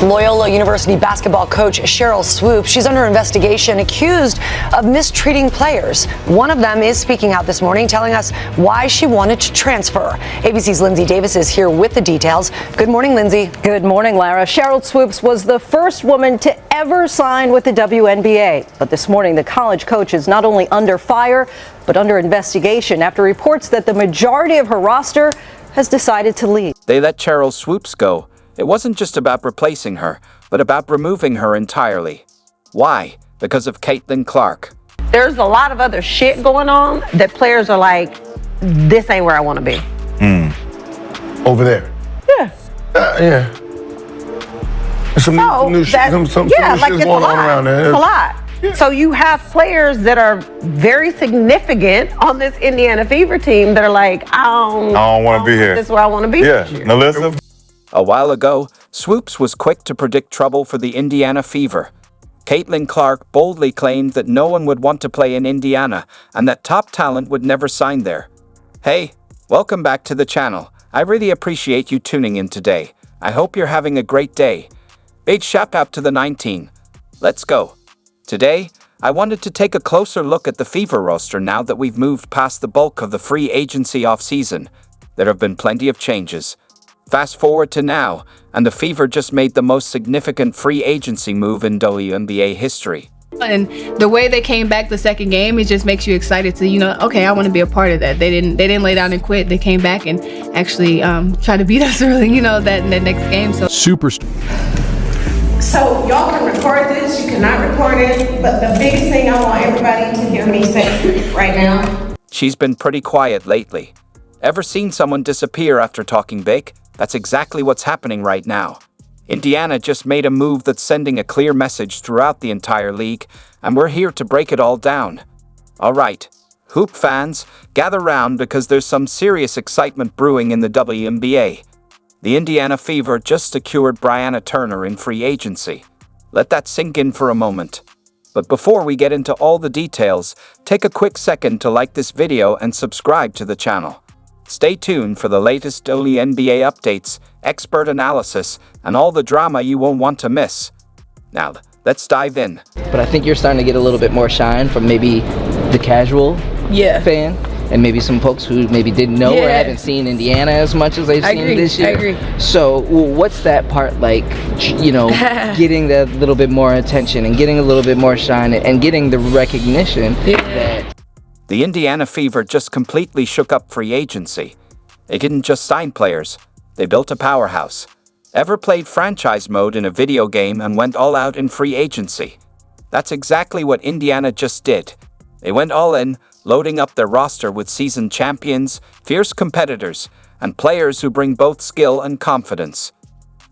Loyola University basketball coach Sheryl Swoopes, she's under investigation, accused of mistreating players. One of them is speaking out this morning, telling us why she wanted to transfer. ABC's Lindsay Davis is here with the details. Good morning, Lindsay. Good morning, Lara. Sheryl Swoopes was the first woman to ever sign with the WNBA. But this morning, the college coach is not only under fire, but under investigation after reports that the majority of her roster has decided to leave. They let Sheryl Swoopes go. It wasn't just about replacing her, but about removing her entirely. Why? Because of Caitlin Clark. There's a lot of other shit going on that players are like, this ain't where I want to be. Over there? Yeah. Yeah. Some new shit going on around there. It's a lot. Yeah. So you have players that are very significant on this Indiana Fever team that are like, I don't want to be here. This is where I want to be. Yeah. Now listen. A while ago, Swoopes was quick to predict trouble for the Indiana Fever. Caitlin Clark boldly claimed that no one would want to play in Indiana and that top talent would never sign there. Hey, welcome back to the channel. I really appreciate you tuning in today. I hope you're having a great day. Big shout out to the 19. Let's go. Today, I wanted to take a closer look at the Fever roster now that we've moved past the bulk of the free agency offseason. There have been plenty of changes. Fast forward to now, and the Fever just made the most significant free agency move in WNBA history. And the way they came back the second game, it just makes you excited to, okay, I want to be a part of that. They didn't lay down and quit. They came back and actually try to beat us early, that next game. So y'all can record this, you cannot record it, but the biggest thing I want everybody to hear me say right now. She's been pretty quiet lately. Ever seen someone disappear after talking big? That's exactly what's happening right now. Indiana just made a move that's sending a clear message throughout the entire league, and we're here to break it all down. All right, hoop fans, gather round because there's some serious excitement brewing in the WNBA. The Indiana Fever just secured Brianna Turner in free agency. Let that sink in for a moment. But before we get into all the details, take a quick second to like this video and subscribe to the channel. Stay tuned for the latest WNBA updates, expert analysis, and all the drama you won't want to miss. Now, let's dive in. But I think you're starting to get a little bit more shine from maybe the casual fan, and maybe some folks who maybe didn't know or haven't seen Indiana as much as they've seen this year. I agree. So what's that part like, getting that little bit more attention and getting a little bit more shine and getting the recognition that... The Indiana Fever just completely shook up free agency. They didn't just sign players, they built a powerhouse. Ever played franchise mode in a video game and went all out in free agency? That's exactly what Indiana just did. They went all in, loading up their roster with seasoned champions, fierce competitors, and players who bring both skill and confidence.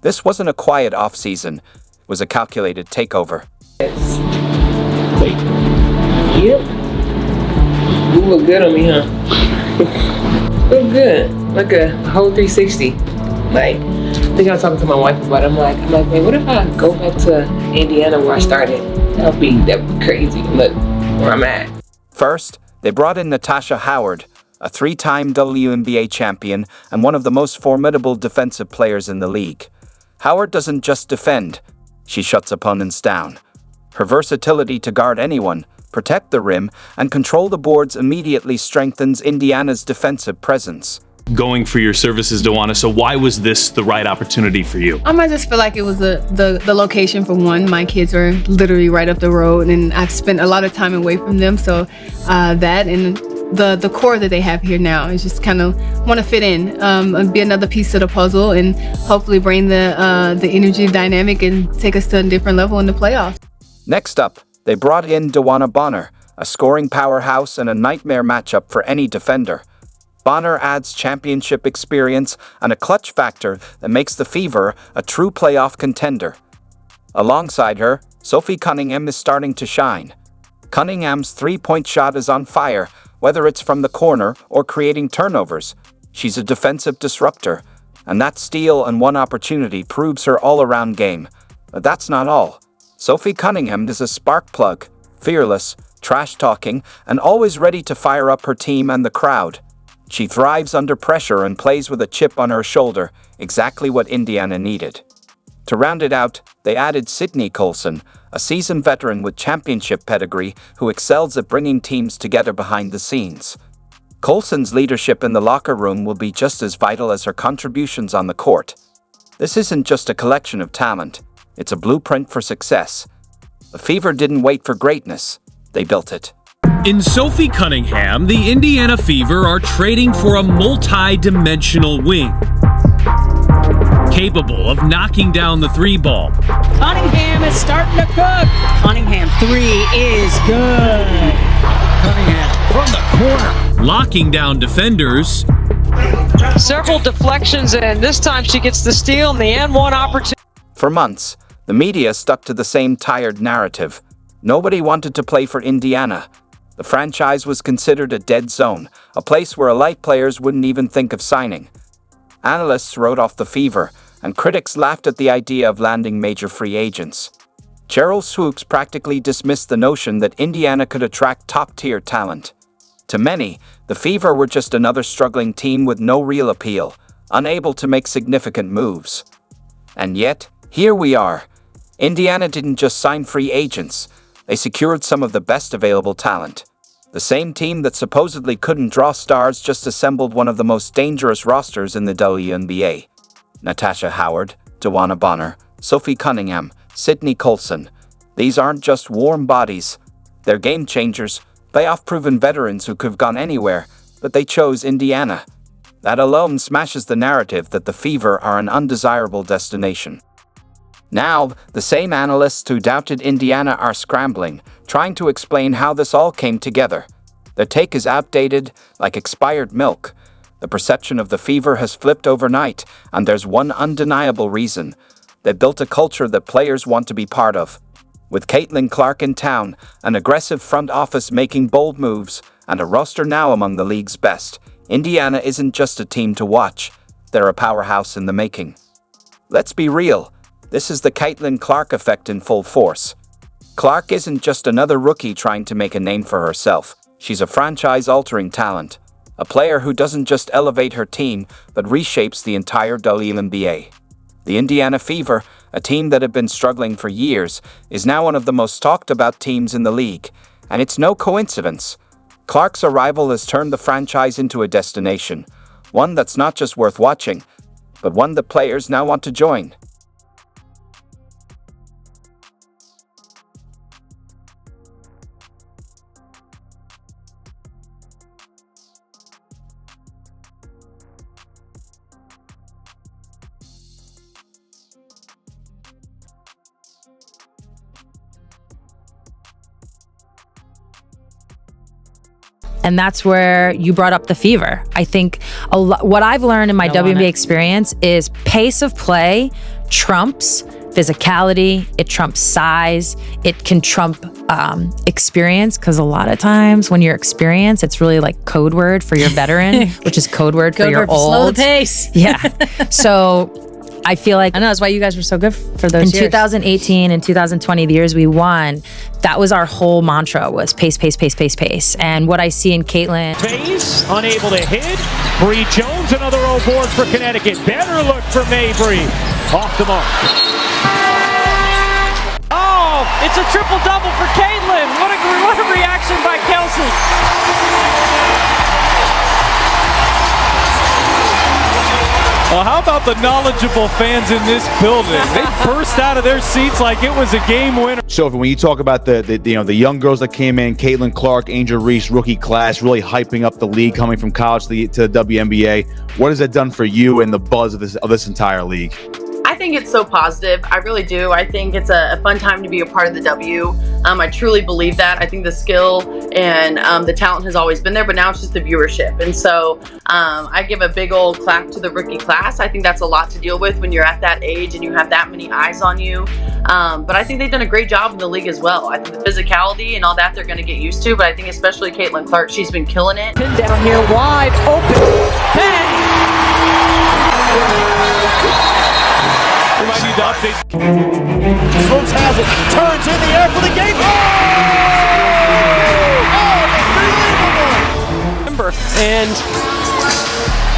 This wasn't a quiet offseason, it was a calculated takeover. Yep. You look good on me, huh? Look good. Like a whole 360. Like, I think I was talking to my wife about it. I'm like, man, what if I go back to Indiana where I started? That would be crazy. Look where I'm at. First, they brought in Natasha Howard, a three-time WNBA champion and one of the most formidable defensive players in the league. Howard doesn't just defend, she shuts opponents down. Her versatility to guard anyone, protect the rim, and control the boards immediately strengthens Indiana's defensive presence. Going for your services, DeWanna, so why was this the right opportunity for you? I just feel like it was the location for one. My kids are literally right up the road, and I've spent a lot of time away from them, so that and the core that they have here now is just kind of want to fit in, and be another piece of the puzzle, and hopefully bring the energy dynamic and take us to a different level in the playoffs. Next up, they brought in DeWanna Bonner, a scoring powerhouse and a nightmare matchup for any defender. Bonner adds championship experience and a clutch factor that makes the Fever a true playoff contender. Alongside her, Sophie Cunningham is starting to shine. Cunningham's three-point shot is on fire, whether it's from the corner or creating turnovers. She's a defensive disruptor, and that steal and one opportunity proves her all-around game. But that's not all. Sophie Cunningham is a spark plug, fearless, trash-talking, and always ready to fire up her team and the crowd. She thrives under pressure and plays with a chip on her shoulder, exactly what Indiana needed. To round it out, they added Sydney Colson, a seasoned veteran with championship pedigree who excels at bringing teams together behind the scenes. Colson's leadership in the locker room will be just as vital as her contributions on the court. This isn't just a collection of talent, it's a blueprint for success. The Fever didn't wait for greatness, they built it. In Sophie Cunningham, the Indiana Fever are trading for a multi-dimensional wing, capable of knocking down the three ball. Cunningham is starting to cook. Cunningham three is good. Cunningham from the corner. Locking down defenders. Several deflections, and this time she gets the steal and the N1 opportunity. For months, the media stuck to the same tired narrative. Nobody wanted to play for Indiana. The franchise was considered a dead zone, a place where elite players wouldn't even think of signing. Analysts wrote off the Fever, and critics laughed at the idea of landing major free agents. Sheryl Swoopes practically dismissed the notion that Indiana could attract top-tier talent. To many, the Fever were just another struggling team with no real appeal, unable to make significant moves. And yet, here we are. Indiana didn't just sign free agents, they secured some of the best available talent. The same team that supposedly couldn't draw stars just assembled one of the most dangerous rosters in the WNBA. Natasha Howard, Dewana Bonner, Sophie Cunningham, Sydney Colson. These aren't just warm bodies. They're game changers, playoff-proven veterans who could have gone anywhere, but they chose Indiana. That alone smashes the narrative that the Fever are an undesirable destination. Now, the same analysts who doubted Indiana are scrambling, trying to explain how this all came together. Their take is outdated, like expired milk. The perception of the Fever has flipped overnight, and there's one undeniable reason. They built a culture that players want to be part of. With Caitlin Clark in town, an aggressive front office making bold moves, and a roster now among the league's best, Indiana isn't just a team to watch. They're a powerhouse in the making. Let's be real. This is the Caitlin Clark effect in full force. Clark isn't just another rookie trying to make a name for herself. She's a franchise-altering talent. A player who doesn't just elevate her team, but reshapes the entire WNBA. The Indiana Fever, a team that had been struggling for years, is now one of the most talked-about teams in the league. And it's no coincidence. Clark's arrival has turned the franchise into a destination. One that's not just worth watching, but one that players now want to join. And that's where you brought up the Fever. I think what I've learned in my WNBA experience is pace of play trumps physicality, it trumps size, it can trump experience, because a lot of times when you're experienced, it's really like code word for your veteran, which is code word for your old. Slow the pace. Yeah. So I feel like I know that's why you guys were so good for those in years. 2018 and 2020, the years we won, that was our whole mantra, was pace, pace, pace, pace, pace. And what I see in Caitlin. Pace, unable to hit. Bree Jones, another O board for Connecticut. Better look for Mabry. Off the mark. Oh, it's a triple-double for Caitlin. What a reaction by Kelsey. Well, how about the knowledgeable fans in this building? They burst out of their seats like it was a game winner. Sophie, when you talk about the young girls that came in, Caitlin Clark, Angel Reese, rookie class, really hyping up the league coming from college to the WNBA, what has that done for you and the buzz of this entire league? I think it's so positive. I really do. I think it's a fun time to be a part of the W. I truly believe that. I think the skill and the talent has always been there, but now it's just the viewership. And so I give a big old clap to the rookie class. I think that's a lot to deal with when you're at that age and you have that many eyes on you. But I think they've done a great job in the league as well. I think the physicality and all that they're going to get used to, but I think especially Caitlin Clark, she's been killing it. Pin down here, wide open. Bang! We might need to update. Swoopes has it, turns in the air for the game. Oh! Unbelievable! And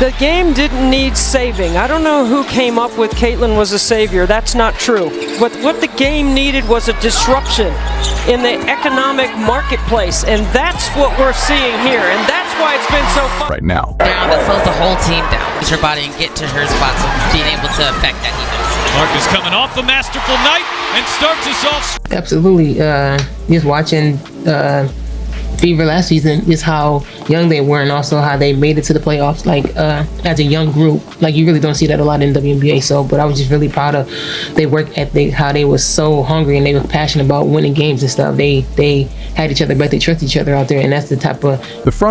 The game didn't need saving. I don't know who came up with Caitlin was a savior. That's not true. What the game needed was a disruption in the economic marketplace, and that's what we're seeing here, and that's why it's been so fun. Right now. Down that slows the whole team down. Use her body and get to her spots of being able to affect that defense. Mark is coming off a masterful night and starts us off. Absolutely. Just watching Fever last season is how young they were and also how they made it to the playoffs, like as a young group. Like, you really don't see that a lot in WNBA. So, but I was just really proud of their work ethic, how they were so hungry and they were passionate about winning games and stuff. They had each other back, they trust each other out there, and that's the type of the front